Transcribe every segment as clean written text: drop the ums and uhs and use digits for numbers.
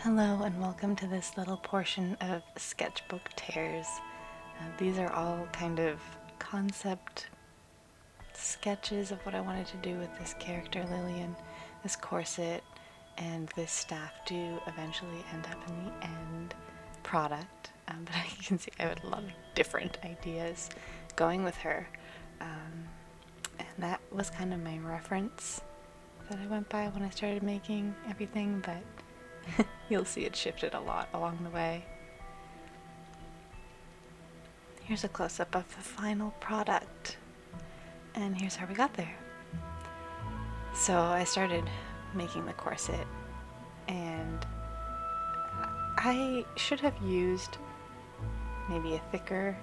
Hello and welcome to this little portion of Sketchbook Tears. These are all kind of concept sketches of what I wanted to do with this character Lillian. This corset and this staff do eventually end up in the end product, but you can see I have a lot of different ideas going with her, and that was kind of my reference that I went by when I started making everything, but you'll see it shifted a lot along the way. Here's a close-up of the final product, and here's how we got there. So I started making the corset, and I should have used maybe a thicker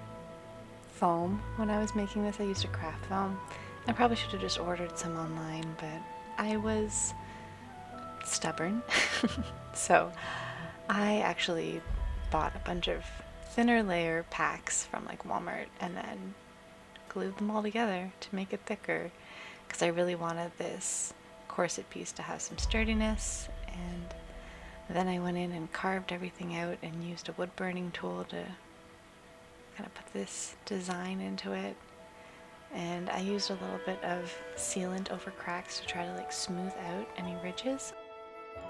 foam when I was making this. I used a craft foam. I probably should have just ordered some online, but I was stubborn. So I actually bought a bunch of thinner layer packs from like Walmart and then glued them all together to make it thicker because I really wanted this corset piece to have some sturdiness. And then I went in and carved everything out and used a wood burning tool to kind of put this design into it. And I used a little bit of sealant over cracks to try to like smooth out any ridges.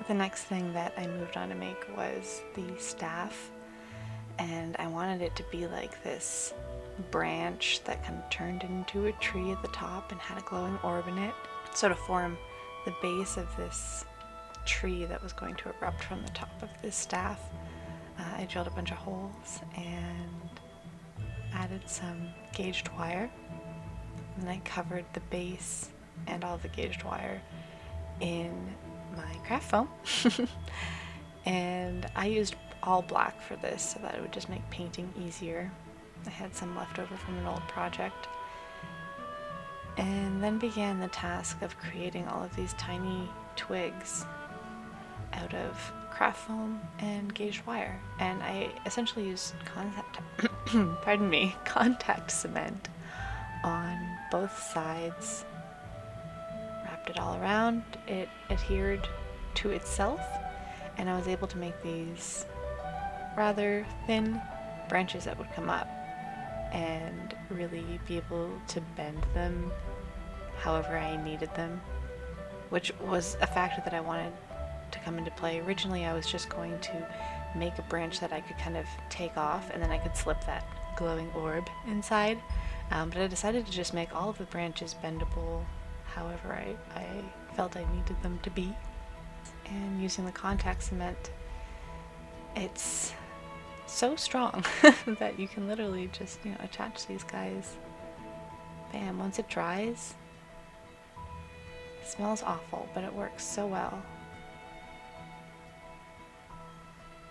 The next thing that I moved on to make was the staff, and I wanted it to be like this branch that kind of turned into a tree at the top and had a glowing orb in it, so to form the base of this tree that was going to erupt from the top of this staff. I drilled a bunch of holes and added some gauged wire, and I covered the base and all the gauged wire in my craft foam. And I used all black for this so that it would just make painting easier. I had some left over from an old project. And then began the task of creating all of these tiny twigs out of craft foam and gauged wire. And I essentially used contact cement on both sides. Wrapped it all around, it adhered to itself, and I was able to make these rather thin branches that would come up and really be able to bend them however I needed them, which was a factor that I wanted to come into play. Originally I was just going to make a branch that I could kind of take off and then I could slip that glowing orb inside, but I decided to just make all of the branches bendable however I felt I needed them to be. And using the contact cement, it's so strong that you can literally just, attach these guys. Bam, once it dries, it smells awful, but it works so well.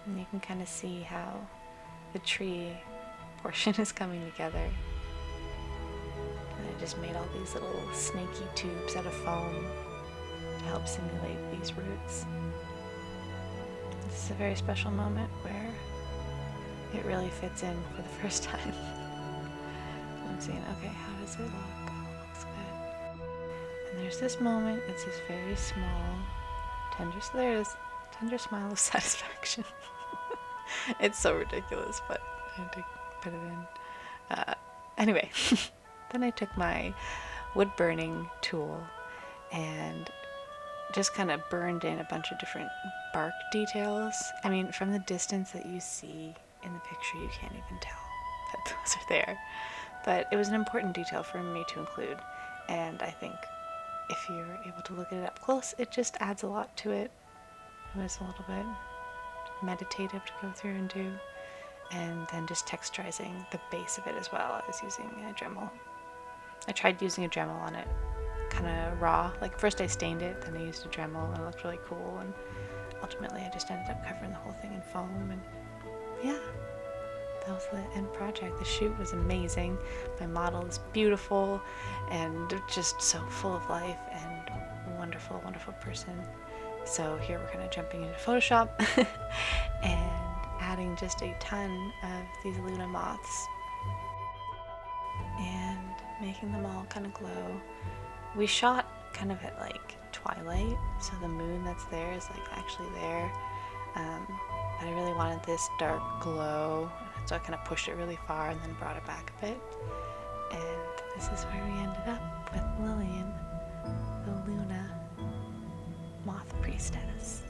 And you can kind of see how the tree portion is coming together. I just made all these little snaky tubes out of foam to help simulate these roots. This is a very special moment where it really fits in for the first time. I'm seeing, okay, how does it look? Oh, it looks good. And there's this moment, it's this very small, tender smile of satisfaction. It's so ridiculous, but I had to put it in. Anyway. Then I took my wood burning tool and just kind of burned in a bunch of different bark details. I mean, from the distance that you see in the picture, you can't even tell that those are there. But it was an important detail for me to include, and I think if you're able to look at it up close, it just adds a lot to it. It was a little bit meditative to go through and do, and then just texturizing the base of it as well. I was using a Dremel. I tried using a Dremel on it, kind of raw. Like first I stained it, then I used a Dremel, and it looked really cool. And ultimately, I just ended up covering the whole thing in foam. And yeah, that was the end project. The shoot was amazing. My model is beautiful and just so full of life and wonderful, wonderful person. So here we're kind of jumping into Photoshop and adding just a ton of these Luna moths and making them all kind of glow. We shot kind of at like twilight, so the moon that's there is like actually there. But I really wanted this dark glow, so I kind of pushed it really far and then brought it back a bit. And this is where we ended up with Lillian the Luna Moth Priestess.